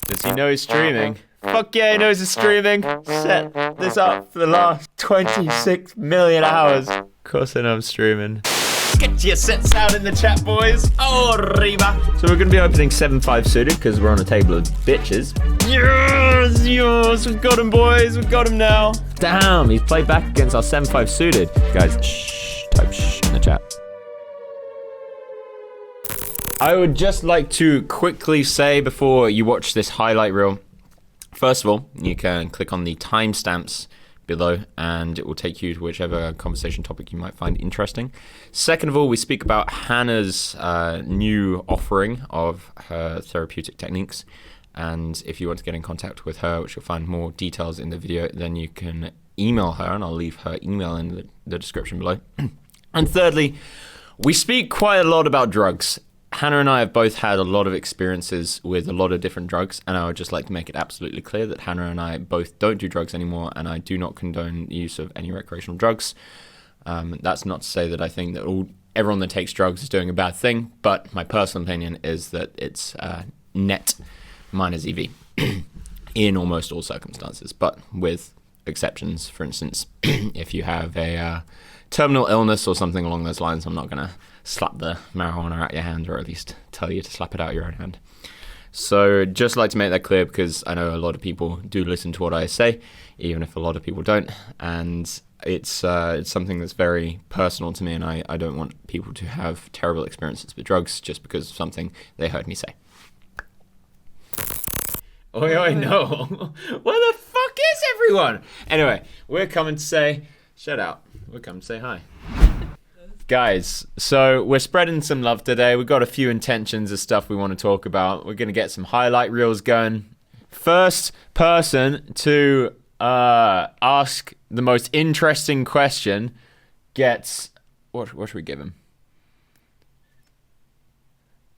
Does he know he's streaming? Fuck yeah, he knows he's streaming. Set this up for the last 26 million hours. Of course I know I'm streaming. Get your sets out in the chat, boys. Oh, Reba. So we're going to be opening 7-5 suited because we're on a table of bitches. Yes, we've got him, boys. We've got him now. Damn, he's played back against our 7-5 suited. Guys, shh, type shh in the chat. I would just like to quickly say before you watch this highlight reel, first of all, you can click on the timestamps below and it will take you to whichever conversation topic you might find interesting. Second of all, we speak about Hannah's new offering of her therapeutic techniques. And if you want to get in contact with her, which you'll find more details in the video, then you can email her, and I'll leave her email in the description below. And thirdly, we speak quite a lot about drugs. Hannah and I have both had a lot of experiences with a lot of different drugs, and I would just like to make it absolutely clear that Hannah and I both don't do drugs anymore, and I do not condone the use of any recreational drugs. That's not to say that I think that everyone that takes drugs is doing a bad thing, but my personal opinion is that it's net minus EV in almost all circumstances, but with exceptions. For instance, if you have a terminal illness or something along those lines, I'm not going to slap the marijuana out your hand, or at least tell you to slap it out your own hand. So just like to make that clear, because I know a lot of people do listen to what I say, even if a lot of people don't, and it's something that's very personal to me, and I don't want people to have terrible experiences with drugs just because of something they heard me say. Oi, no. Where the fuck is everyone? Anyway, we're coming to say, shut out. We're coming to say hi. Guys, so we're spreading some love today. We've got a few intentions of stuff we want to talk about. We're going to get some highlight reels going. First person to ask the most interesting question gets... What should we give him?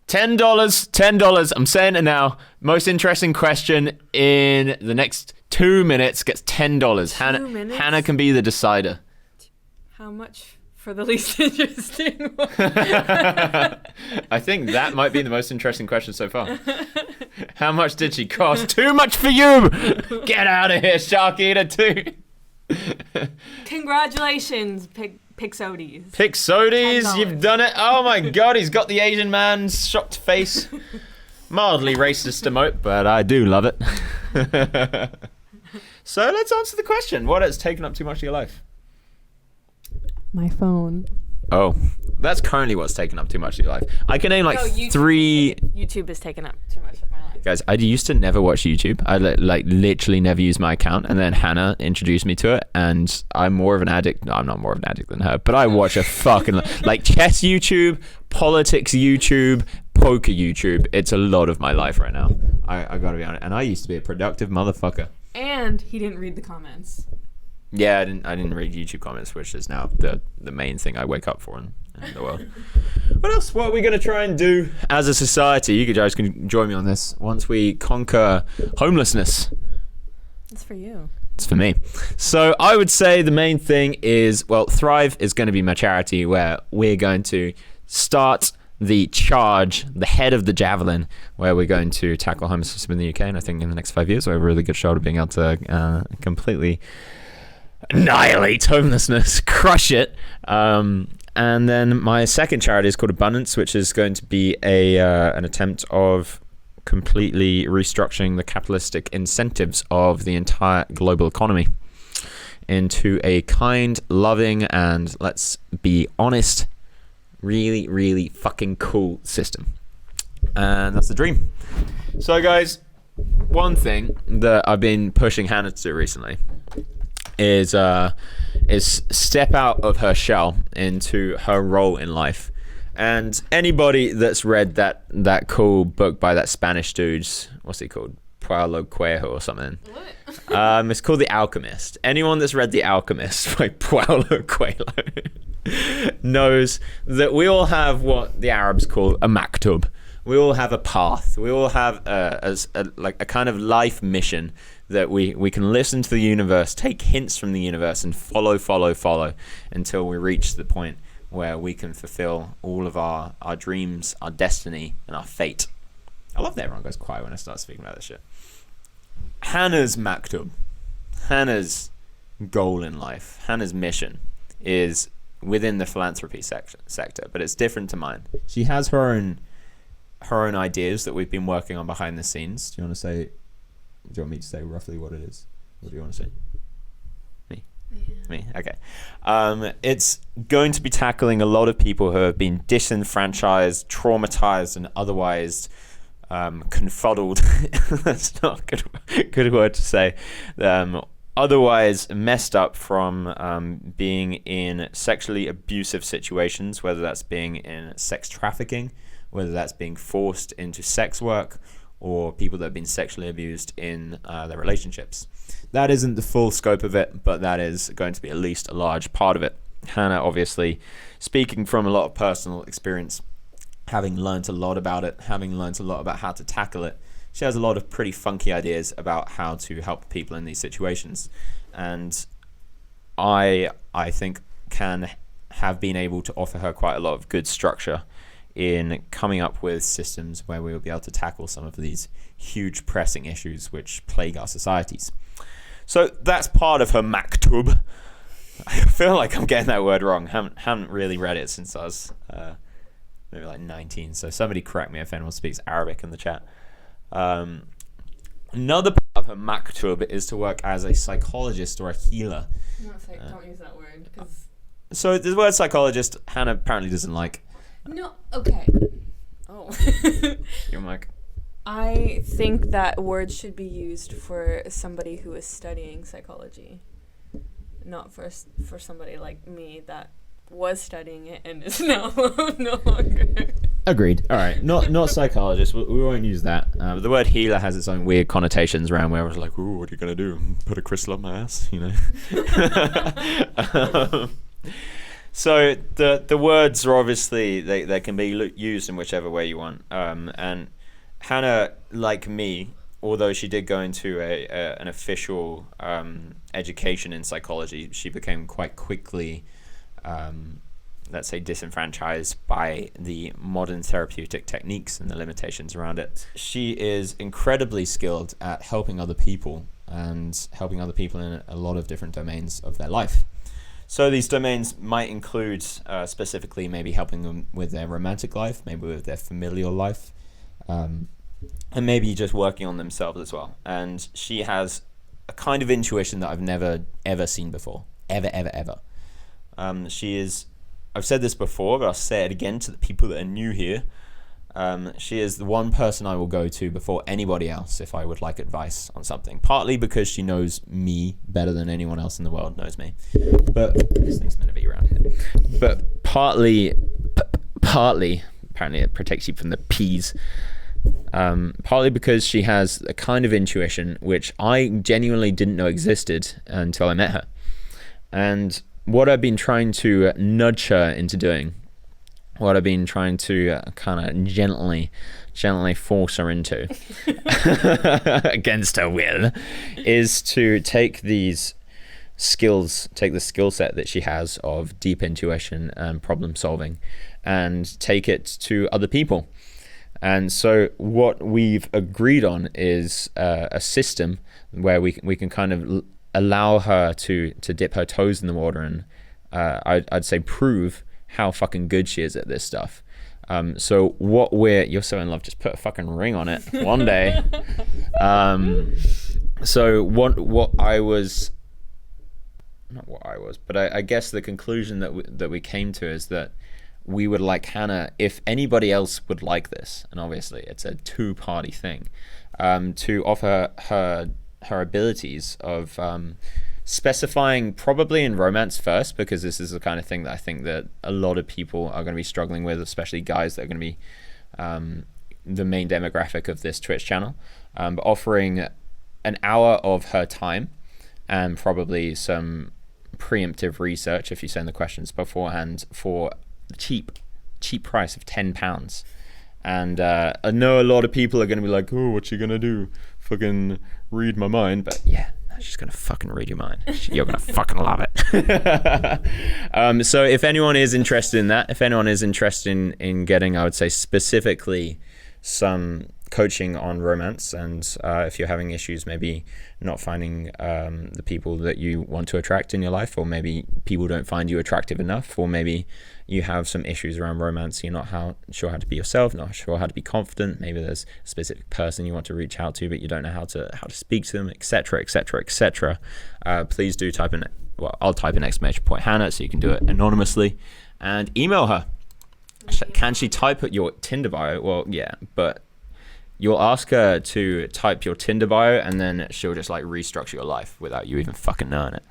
$10. I'm saying it now. Most interesting question in the next 2 minutes gets $10. Hannah can be the decider. How much for the least interesting one? I think that might be the most interesting question so far. How much did she cost? Too much for you! Get out of here, Shark Eater 2! Congratulations, Pixodies. Pixodies, you've done it. Oh my god, he's got the Asian man's shocked face. Mildly racist emote, but I do love it. So let's answer the question. What has taken up too much of your life? My phone. Oh, that's currently what's taken up too much of your life. I can name like three... YouTube has taken up too much of my life. Guys, I used to never watch YouTube. I literally never used my account, and then Hannah introduced me to it, and I'm more of an addict. No, I'm not more of an addict than her, but I watch a fucking like chess YouTube, politics YouTube, poker YouTube. It's a lot of my life right now. I gotta be honest. And I used to be a productive motherfucker. And he didn't read the comments. Yeah, I didn't read YouTube comments, which is now the main thing I wake up for in the world. What else? What are we going to try and do as a society? You guys can join me on this. Once we conquer homelessness. It's for you. It's for me. So I would say the main thing is, well, Thrive is going to be my charity where we're going to start the charge, the head of the javelin, where we're going to tackle homelessness in the UK. And I think in the next 5 years, we have a really good shot of being able to completely annihilate homelessness, crush it. And then my second charity is called Abundance, which is going to be an attempt of completely restructuring the capitalistic incentives of the entire global economy into a kind, loving, and let's be honest, really, really fucking cool system. And that's the dream. So guys, one thing that I've been pushing Hannah to do recently is step out of her shell into her role in life. And anybody that's read that cool book by that Spanish dude, what's it called? Paulo Coelho or something. What? It's called The Alchemist. Anyone that's read The Alchemist by Paulo Coelho knows that we all have what the Arabs call a maktub. We all have a path. We all have a kind of life mission that we can listen to the universe, take hints from the universe, and follow until we reach the point where we can fulfill all of our dreams, our destiny, and our fate. I love that everyone goes quiet when I start speaking about this shit. Hannah's maktub, Hannah's goal in life, Hannah's mission is within the philanthropy sector, but it's different to mine. She has her own ideas that we've been working on behind the scenes. Do you want me to say roughly what it is? What do you want to say? Me? Okay. It's going to be tackling a lot of people who have been disenfranchised, traumatized, and otherwise confuddled. That's not a good word to say. Otherwise messed up from being in sexually abusive situations, whether that's being in sex trafficking, whether that's being forced into sex work, or people that have been sexually abused in their relationships. That isn't the full scope of it, but that is going to be at least a large part of it. Hannah, obviously, speaking from a lot of personal experience, having learnt a lot about it, having learnt a lot about how to tackle it, she has a lot of pretty funky ideas about how to help people in these situations. And I think can have been able to offer her quite a lot of good structure in coming up with systems where we will be able to tackle some of these huge pressing issues which plague our societies. So that's part of her maktub. I feel like I'm getting that word wrong. Haven't really read it since I was maybe like 19. So somebody correct me if anyone speaks Arabic in the chat. Another part of her maktub is to work as a psychologist or a healer. Don't use that word. So the word psychologist, Hannah apparently doesn't like. No, okay. Oh. Your mic. I think that word should be used for somebody who is studying psychology, not for somebody like me that was studying it and is now no longer. Agreed. All right. Not psychologist. We won't use that. But the word healer has its own weird connotations around where I was like, ooh, what are you going to do? Put a crystal up my ass? You know? So the words are obviously, they can be used in whichever way you want. And Hannah, like me, although she did go into an official education in psychology, she became quite quickly, let's say, disenfranchised by the modern therapeutic techniques and the limitations around it. She is incredibly skilled at helping other people and helping other people in a lot of different domains of their life. So these domains might include specifically maybe helping them with their romantic life, maybe with their familial life, and maybe just working on themselves as well. And she has a kind of intuition that I've never, ever seen before. Ever. She is, I've said this before, but I'll say it again to the people that are new here. She is the one person I will go to before anybody else if I would like advice on something. Partly because she knows me better than anyone else in the world knows me. But this thing's meant to be around here. But partly, apparently it protects you from the peas. Partly because she has a kind of intuition which I genuinely didn't know existed until I met her. And what I've been trying to nudge her into doing, what I've been trying to kind of gently force her into against her will, is to take these skills, take the skill set that she has of deep intuition and problem solving, and take it to other people. And so what we've agreed on is a system where we can kind of allow her to dip her toes in the water and I'd say prove how fucking good she is at this stuff. So what you're so in love, just put a fucking ring on it one day. So but I guess the conclusion that we came to is that we would like Hannah, if anybody else would like this, and obviously it's a two-party thing, to offer her abilities of specifying probably in romance first, because this is the kind of thing that I think that a lot of people are going to be struggling with, especially guys that are going to be the main demographic of this Twitch channel, but offering an hour of her time and probably some preemptive research if you send the questions beforehand for the cheap price of £10. And I know a lot of people are going to be like, oh, what's she going to do? Fucking read my mind. But yeah, she's going to fucking read your mind. You're going to fucking love it. So if anyone is interested in that, if anyone is interested in getting, I would say specifically some coaching on romance, and if you're having issues maybe not finding the people that you want to attract in your life, or maybe people don't find you attractive enough, or maybe you have some issues around romance, you're not sure how to be yourself, not sure how to be confident, maybe there's a specific person you want to reach out to but you don't know how to speak to them, etc, etc, etc, please do type in, well, I'll type in !Hannah so you can do it anonymously, and email her. Can she type at your Tinder bio? Well, yeah, but you'll ask her to type your Tinder bio, and then she'll just like restructure your life without you even fucking knowing it.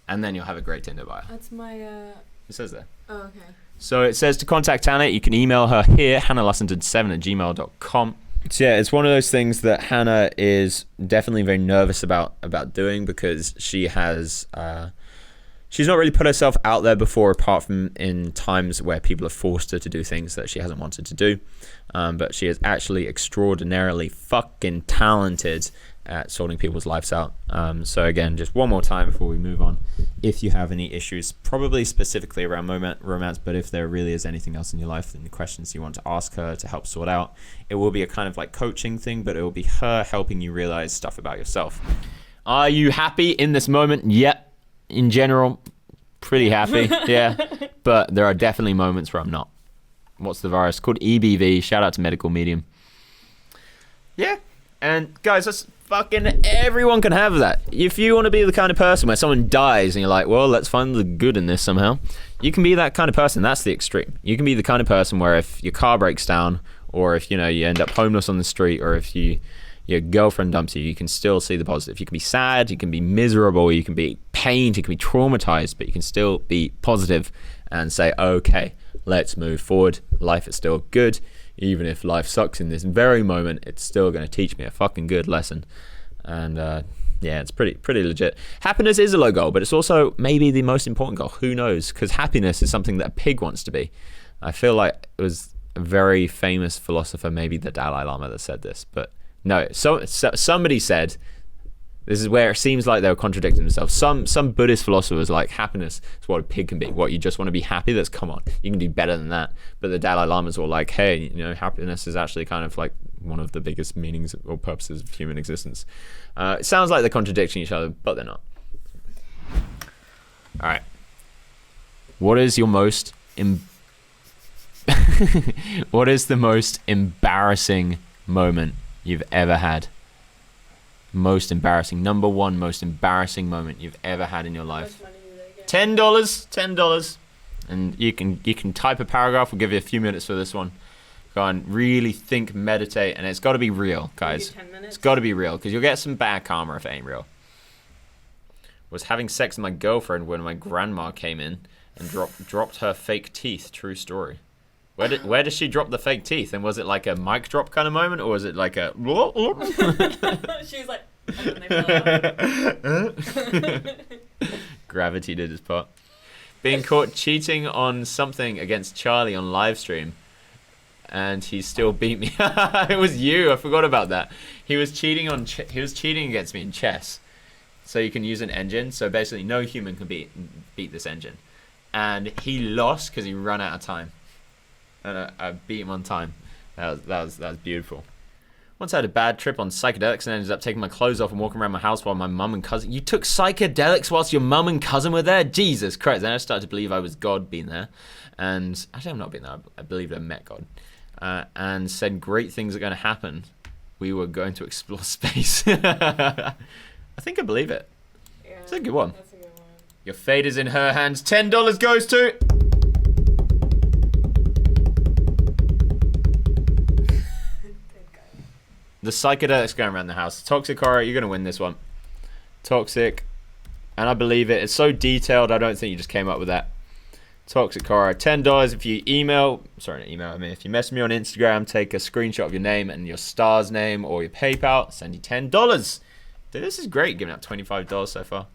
And then you'll have a great Tinder bio. That's my... It says there. Oh, okay. So it says to contact Hannah, you can email her here, hannahlussington7@gmail.com. So yeah, it's one of those things that Hannah is definitely very nervous about doing, because she has... she's not really put herself out there before, apart from in times where people have forced her to do things that she hasn't wanted to do. But she is actually extraordinarily fucking talented at sorting people's lives out. So again, just one more time before we move on. If you have any issues, probably specifically around romance, but if there really is anything else in your life and the questions you want to ask her to help sort out, it will be a kind of like coaching thing, but it will be her helping you realize stuff about yourself. Are you happy in this moment? Yep. In general, pretty happy, yeah. But there are definitely moments where I'm not. What's the virus? Called EBV. Shout out to Medical Medium. Yeah. And guys, that's fucking everyone can have that. If you want to be the kind of person where someone dies and you're like, well, let's find the good in this somehow, you can be that kind of person. That's the extreme. You can be the kind of person where if your car breaks down, or if you end up homeless on the street, or if your girlfriend dumps you, you can still see the positive. You can be sad, you can be miserable, you can be pained, you can be traumatized, but you can still be positive and say, okay, let's move forward. Life is still good. Even if life sucks in this very moment, it's still going to teach me a fucking good lesson. And yeah, it's pretty legit. Happiness is a low goal, but it's also maybe the most important goal. Who knows? Because happiness is something that a pig wants to be. I feel like it was a very famous philosopher, maybe the Dalai Lama, that said this, but no, so somebody said, this is where it seems like they were contradicting themselves. Some Buddhist philosopher was like, happiness is what a pig can be. What, you just want to be happy? That's, come on, you can do better than that. But the Dalai Lamas were like, hey, happiness is actually kind of like one of the biggest meanings or purposes of human existence. It sounds like they're contradicting each other, but they're not. All right. What is your most what is the most embarrassing moment you've ever had? Most embarrassing. Number one most embarrassing moment you've ever had in your life. $10. And you can type a paragraph. We'll give you a few minutes for this one. Go and really think, meditate, and it's got to be real, guys. 10 minutes? It's got to be real, because you'll get some bad karma if it ain't real. Was having sex with my girlfriend when my grandma came in and dropped her fake teeth. True story. Where does she drop the fake teeth? And was it like a mic drop kind of moment, or was it like a... She was like... And then they fell out. Gravity did his part. Being caught cheating on something against Charlie on live stream, and he still beat me. It was you. I forgot about that. He was cheating against me in chess. So you can use an engine. So basically, no human can beat this engine. And he lost because he ran out of time. And I beat him on time. That was beautiful. Once I had a bad trip on psychedelics and ended up taking my clothes off and walking around my house while my mum and cousin... You took psychedelics whilst your mum and cousin were there? Jesus Christ. Then I started to believe I was God being there. And actually, I'm not being there. I believe I met God. And said great things are going to happen. We were going to explore space. I think I believe it. Yeah, it's a good one. That's a good one. Your fate is in her hands. $10 goes to... The psychedelics going around the house. Toxic horror, you're going to win this one. Toxic. And I believe it. It's so detailed, I don't think you just came up with that. Toxic horror. $10 if you if you message me on Instagram, take a screenshot of your name and your star's name or your PayPal, send you $10. Dude, this is great, giving out $25 so far.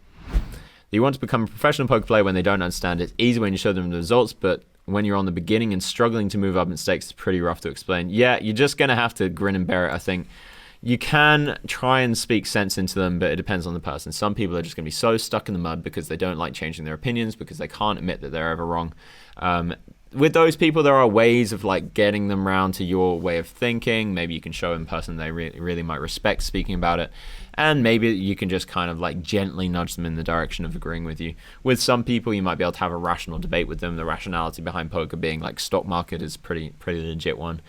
You want to become a professional poker player when they don't understand it. It's easy when you show them the results, but when you're on the beginning and struggling to move up in stakes, it's pretty rough to explain. Yeah, you're just going to have to grin and bear it, I think. You can try and speak sense into them, but it depends on the person. Some people are just going to be so stuck in the mud because they don't like changing their opinions, because they can't admit that they're ever wrong. with those people, there are ways of like getting them round to your way of thinking. Maybe you can show in person they really might respect speaking about it, and maybe you can just kind of like gently nudge them in the direction of agreeing with you. With some people, you might be able to have a rational debate with them. The rationality behind poker being like stock market is pretty legit one,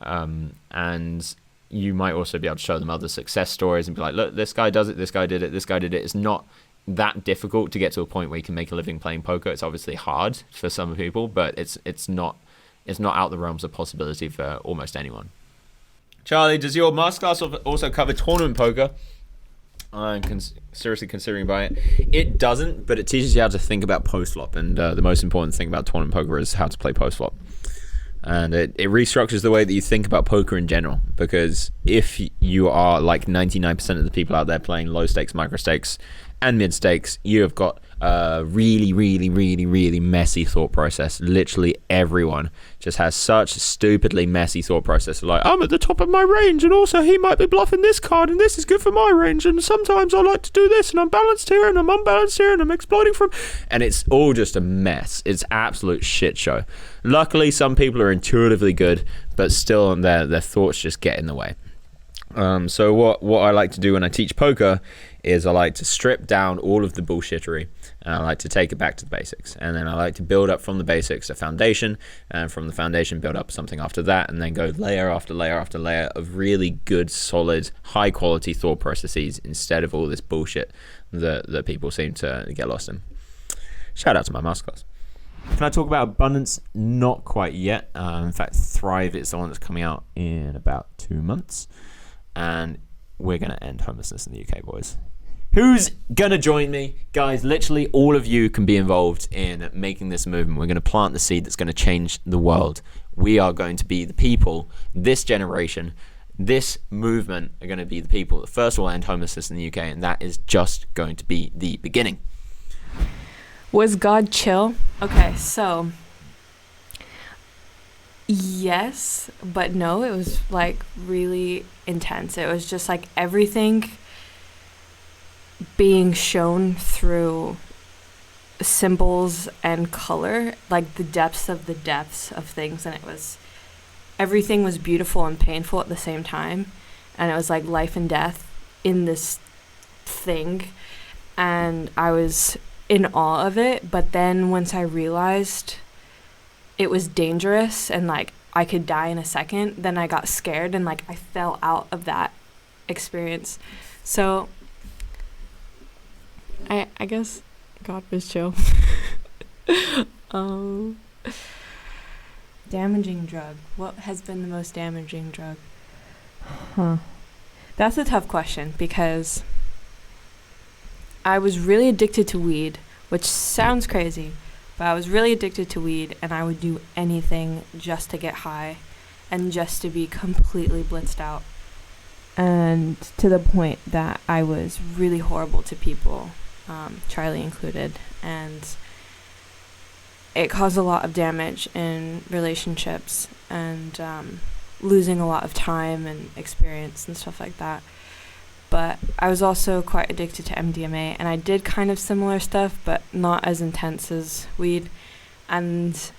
and you might also be able to show them other success stories and be like, look, this guy does it, this guy did it, this guy did it. It's not that difficult to get to a point where you can make a living playing poker. It's obviously hard for some people, but it's not out the realms of possibility for almost anyone. Charlie, does your masterclass also cover tournament poker? I'm seriously considering buying it. It doesn't, but it teaches you how to think about post-flop, and the most important thing about tournament poker is how to play post-flop. And it restructures the way that you think about poker in general, because if you are like 99% of the people out there playing low stakes, micro stakes, and mid stakes, you have got a really, really, really, really messy thought process. Literally everyone just has such a stupidly messy thought process. Like, I'm at the top of my range, and also he might be bluffing this card, and this is good for my range, and sometimes I like to do this, and I'm balanced here, and I'm unbalanced here, and I'm exploiting from... And it's all just a mess. It's absolute shit show. Luckily, some people are intuitively good, but still their thoughts just get in the way. So what I like to do when I teach poker is I like to strip down all of the bullshittery, and I like to take it back to the basics, and then I like to build up from the basics a foundation, and from the foundation build up something after that, and then go layer after layer after layer of really good, solid, high quality thought processes instead of all this bullshit that people seem to get lost in. Shout out to my masterclass. Can I talk about abundance? Not quite yet. In fact, Thrive is the one that's coming out in about 2 months, and we're going to end homelessness in the UK, boys. Who's going to join me? Guys, literally all of you can be involved in making this movement. We're going to plant the seed that's going to change the world. We are going to be the people, this generation, this movement are going to be the people that first will end homelessness in the UK, and that is just going to be the beginning. Was God chill? Okay, so yes, but no, it was like really intense. It was just like everything being shown through symbols and color, like the depths of things, and everything was beautiful and painful at the same time, and it was like life and death in this thing, and I was in awe of it. But then once I realized it was dangerous and like I could die in a second, then I got scared and like I fell out of that experience. So I guess God was chill. Damaging drug. What has been the most damaging drug? That's a tough question, because I was really addicted to weed, which sounds crazy, but I was really addicted to weed, and I would do anything just to get high and just to be completely blitzed out. And to the point that I was really horrible to people, Charlie included, and it caused a lot of damage in relationships, and losing a lot of time and experience and stuff like that. But I was also quite addicted to MDMA, and I did kind of similar stuff, but not as intense as weed. And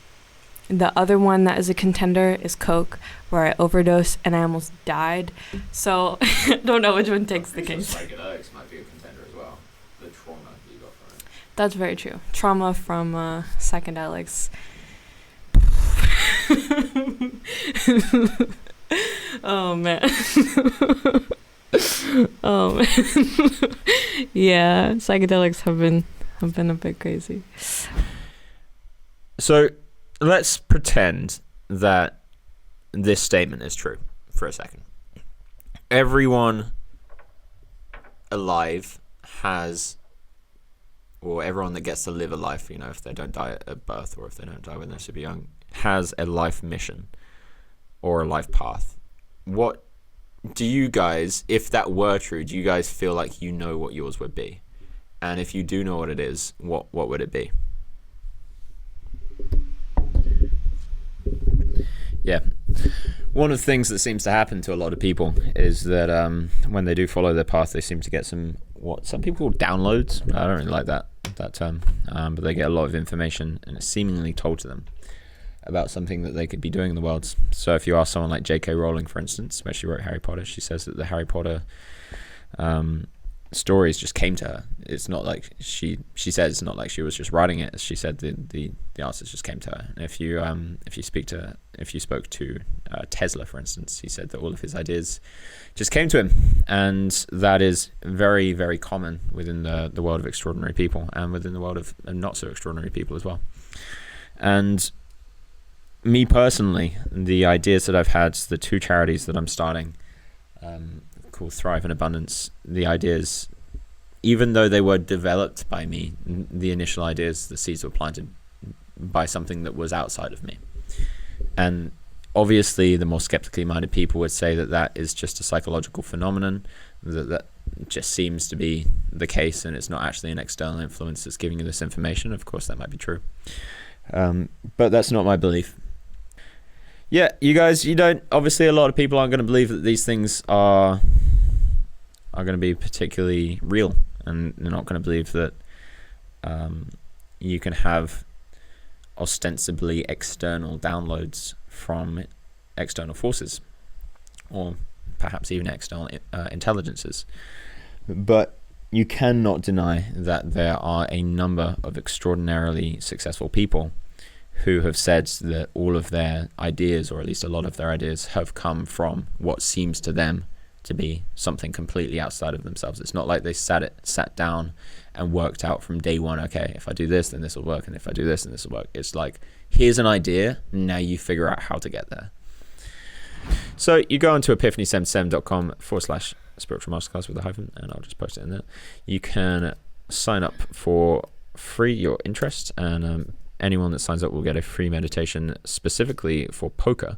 the other one that is a contender is Coke, where I overdosed and I almost died. So I don't know which one takes the case. Psychedelics might be a contender as well. The trauma you got from it. That's very true. Trauma from psychedelics. Oh man. Oh man. Yeah, psychedelics have been a bit crazy. So let's pretend that this statement is true for a second. Everyone alive has, or everyone that gets to live a life, you know, if they don't die at birth or if they don't die when they're super young, has a life mission or a life path. What do you guys, if that were true, do you guys feel like you know what yours would be? And if you do know what it is, what would it be? Yeah. One of the things that seems to happen to a lot of people is that when they do follow their path, they seem to get what some people call downloads. I don't really like that term, but they get a lot of information and it's seemingly told to them. about something that they could be doing in the world. So if you ask someone like J.K. Rowling, for instance, where she wrote Harry Potter, she says that the Harry Potter stories just came to her. It's not like she said it's not like she was just writing it. She said the answers just came to her. And if you spoke to Tesla, for instance, he said that all of his ideas just came to him, and that is very, very common within the world of extraordinary people, and within the world of not so extraordinary people as well. And me personally, the ideas that I've had, the 2 charities that I'm starting, called Thrive and Abundance, the ideas, even though they were developed by me, the initial ideas, the seeds were planted by something that was outside of me. And obviously the more skeptically minded people would say that that is just a psychological phenomenon, that just seems to be the case, and it's not actually an external influence that's giving you this information. Of course that might be true, but that's not my belief. Yeah, you guys, obviously a lot of people aren't going to believe that these things are going to be particularly real, and they're not going to believe that you can have ostensibly external downloads from external forces, or perhaps even external intelligences. But you cannot deny that there are a number of extraordinarily successful people who have said that all of their ideas, or at least a lot of their ideas, have come from what seems to them to be something completely outside of themselves. It's not like they sat down and worked out from day one, okay, if I do this, then this will work, and if I do this, then this will work. It's like, here's an idea, now you figure out how to get there. So you go onto epiphany77.com/spiritual masterclass with a hyphen, and I'll just post it in there. You can sign up for free your interest, and anyone that signs up will get a free meditation specifically for poker.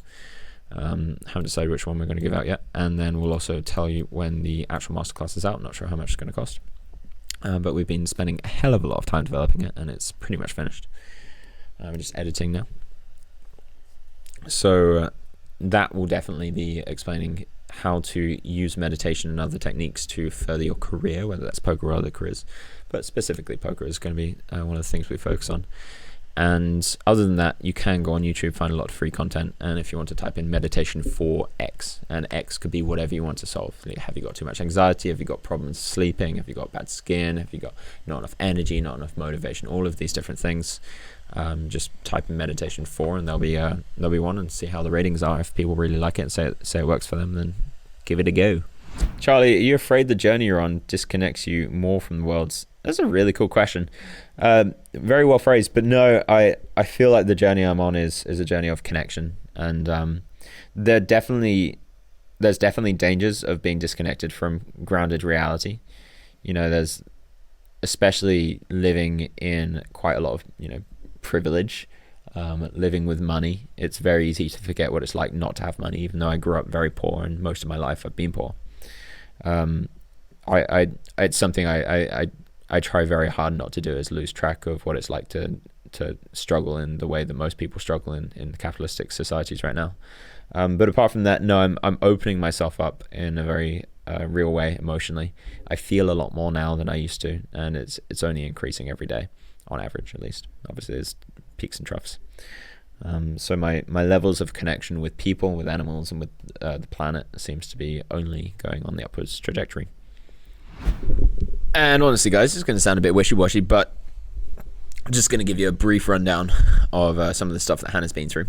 Haven't decided which one we're going to give out yet, and then we'll also tell you when the actual masterclass is out. Not sure how much it's going to cost, but we've been spending a hell of a lot of time developing it, and it's pretty much finished. We're just editing now. So that will definitely be explaining how to use meditation and other techniques to further your career, whether that's poker or other careers, but specifically poker is going to be one of the things we focus on. And other than that, you can go on YouTube, find a lot of free content, and if you want to type in meditation for X, and X could be whatever you want to solve. Have you got too much anxiety? Have you got problems sleeping? Have you got bad skin? Have you got not enough energy, not enough motivation? All of these different things. Just type in meditation for, and there'll be one, and see how the ratings are. If people really like it and say it works for them, then give it a go. Charlie, are you afraid the journey you're on disconnects you more from the world? That's a really cool question. Very well phrased, but no, I feel like the journey I'm on is a journey of connection, and there's definitely dangers of being disconnected from grounded reality. There's, especially living in quite a lot of privilege, living with money, it's very easy to forget what it's like not to have money, even though I grew up very poor and most of my life I've been poor. It's something I try very hard not to do, is lose track of what it's like to struggle in the way that most people struggle in capitalistic societies right now. But apart from that, no, I'm opening myself up in a very real way emotionally. I feel a lot more now than I used to, and it's only increasing every day, on average at least. Obviously there's peaks and troughs. So my levels of connection with people, with animals, and with the planet seems to be only going on the upwards trajectory. And honestly, guys, it's going to sound a bit wishy-washy, but I'm just going to give you a brief rundown of some of the stuff that Hannah's been through.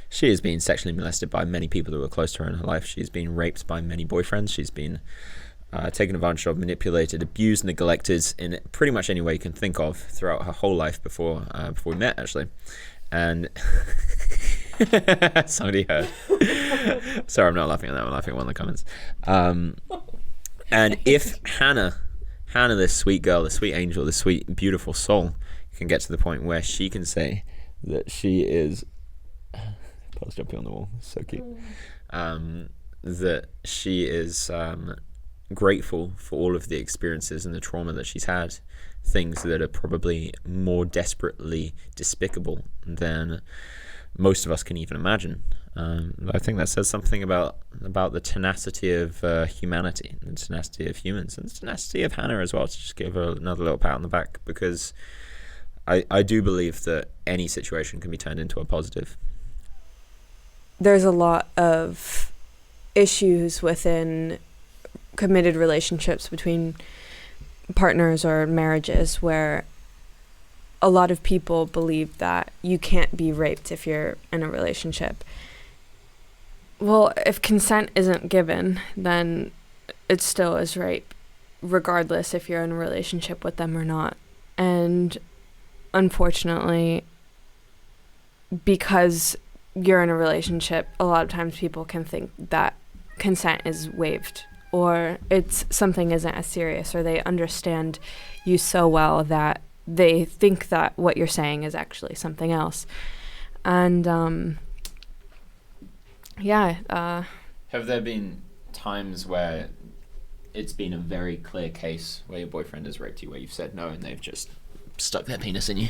She has been sexually molested by many people who were close to her in her life. She's been raped by many boyfriends. She's been taken advantage of, manipulated, abused, neglected in pretty much any way you can think of throughout her whole life before we met, actually. And somebody heard. Sorry, I'm not laughing at that. I'm laughing at one of the comments. And if Hannah, this sweet girl, this sweet angel, this sweet, beautiful soul, can get to the point where she can say that she is... Paul's jumping on the wall. So cute. That she is grateful for all of the experiences and the trauma that she's had, things that are probably more desperately despicable than most of us can even imagine. I think that says something about the tenacity of humanity, and the tenacity of humans, and the tenacity of Hannah as well, to just give her another little pat on the back, because I do believe that any situation can be turned into a positive. There's a lot of issues within committed relationships between partners or marriages where a lot of people believe that you can't be raped if you're in a relationship. Well, if consent isn't given, then it still is rape, regardless if you're in a relationship with them or not. And unfortunately, because you're in a relationship, a lot of times people can think that consent is waived, or it's something isn't as serious, or they understand you so well that they think that what you're saying is actually something else. And have there been times where it's been a very clear case where your boyfriend has raped you, where you've said no and they've just stuck their penis in you?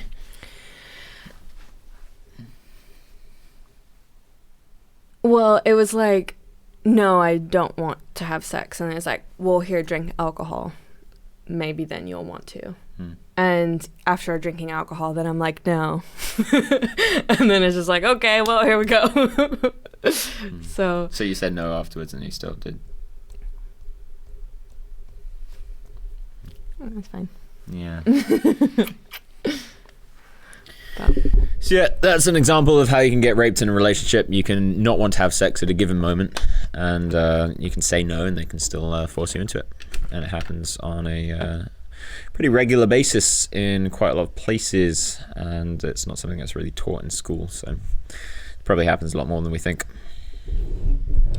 Well, it was like, no, I don't want to have sex. And it's like, well, here, drink alcohol. Maybe then you'll want to. And after drinking alcohol, then I'm like, no. And then it's just like, okay, well, here we go. So you said no afterwards and you still did? That's fine. Yeah. So yeah, that's an example of how you can get raped in a relationship. You can not want to have sex at a given moment, and you can say no and they can still force you into it. And it happens on a pretty regular basis in quite a lot of places, and it's not something that's really taught in school, so it probably happens a lot more than we think.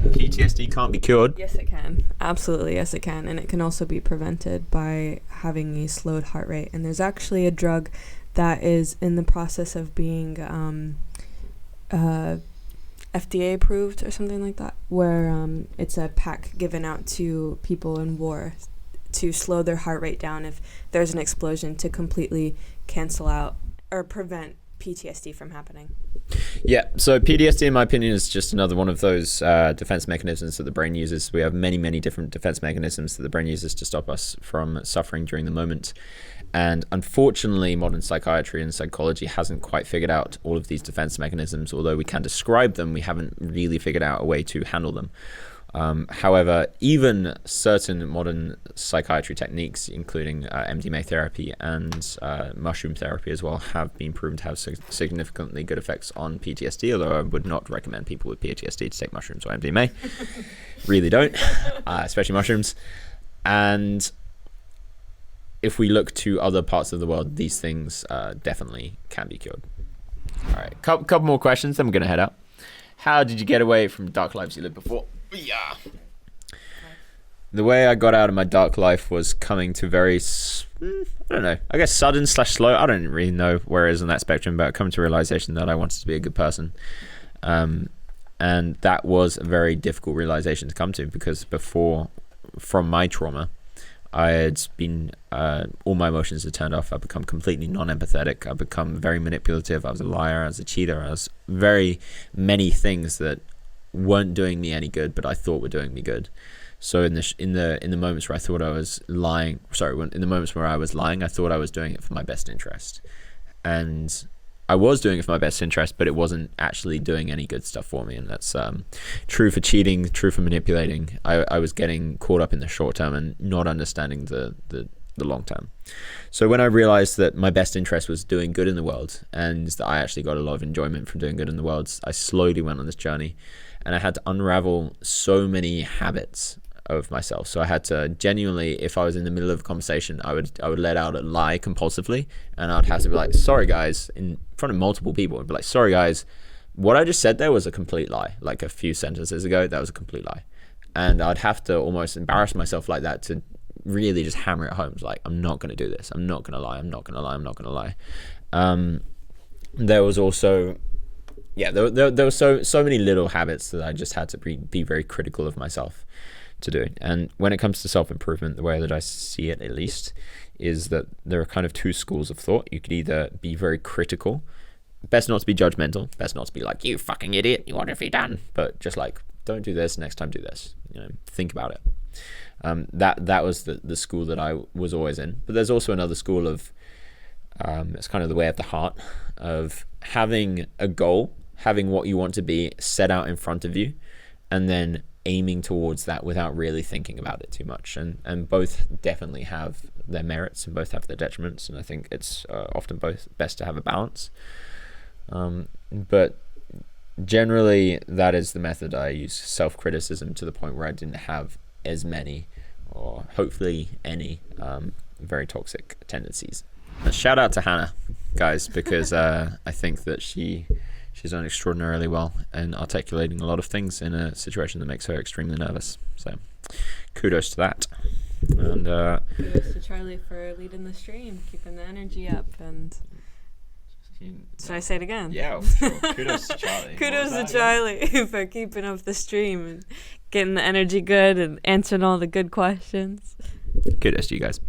PTSD can't be cured. Yes, it can. Absolutely, yes, it can. And it can also be prevented by having a slowed heart rate. And there's actually a drug that is in the process of being FDA approved or something like that, where it's a pack given out to people in war to slow their heart rate down if there's an explosion, to completely cancel out or prevent PTSD from happening. Yeah, so PTSD, in my opinion, is just another one of those defense mechanisms that the brain uses. We have many, many different defense mechanisms that the brain uses to stop us from suffering during the moment. And unfortunately, modern psychiatry and psychology hasn't quite figured out all of these defense mechanisms. Although we can describe them, we haven't really figured out a way to handle them. However, even certain modern psychiatry techniques, including MDMA therapy and mushroom therapy as well, have been proven to have significantly good effects on PTSD, although I would not recommend people with PTSD to take mushrooms or MDMA. Really don't, especially mushrooms. And if we look to other parts of the world, these things definitely can be cured. All right, couple more questions, then we're going to head out. How did you get away from dark lives you lived before? Yeah. The way I got out of my dark life was coming to very, I don't know, I guess sudden/slow. I don't really know where it is on that spectrum, but I come to realization that I wanted to be a good person. And that was a very difficult realization to come to, because before, from my trauma, I had been, all my emotions had turned off. I've become completely non-empathetic. I've become very manipulative. I was a liar. I was a cheater. I was very many things that weren't doing me any good, but I thought were doing me good. So in the moments where I thought I was lying, in the moments where I was lying, I thought I was doing it for my best interest, and I was doing it for my best interest, but it wasn't actually doing any good stuff for me. And that's true for cheating, true for manipulating. I was getting caught up in the short term and not understanding the long term. So when I realized that my best interest was doing good in the world, and that I actually got a lot of enjoyment from doing good in the world, I slowly went on this journey, and I had to unravel so many habits of myself. So I had to genuinely, if I was in the middle of a conversation, I would let out a lie compulsively, and I'd have to be like, sorry guys, in front of multiple people. I'd be like, sorry guys, what I just said there was a complete lie. Like a few sentences ago, that was a complete lie. And I'd have to almost embarrass myself like that to really just hammer it home. It's like, I'm not going to do this. I'm not going to lie. I'm not going to lie. I'm not going to lie. There was also, there were so many little habits that I just had to be very critical of myself to do. And when it comes to self-improvement, the way that I see it, at least, is that there are kind of two schools of thought. You could either be very critical, best not to be judgmental, best not to be like, you fucking idiot, you want to be done, but just like, don't do this, next time do this, think about it. That was the school that I was always in. But there's also another school of It's kind of the way of the heart of having a goal, having what you want to be set out in front of you, and then aiming towards that without really thinking about it too much. And both definitely have their merits and both have their detriments. And I think it's often both best to have a balance. But generally, that is the method I use, self-criticism, to the point where I didn't have as many, or hopefully any, very toxic tendencies. A shout out to Hannah, guys, because I think that she's done extraordinarily well in articulating a lot of things in a situation that makes her extremely nervous. So kudos to that. And kudos to Charlie for leading the stream, keeping the energy up. And should I say it again? Yeah, sure. Kudos to Charlie. Kudos to Charlie for keeping up the stream and getting the energy good and answering all the good questions. Kudos to you guys.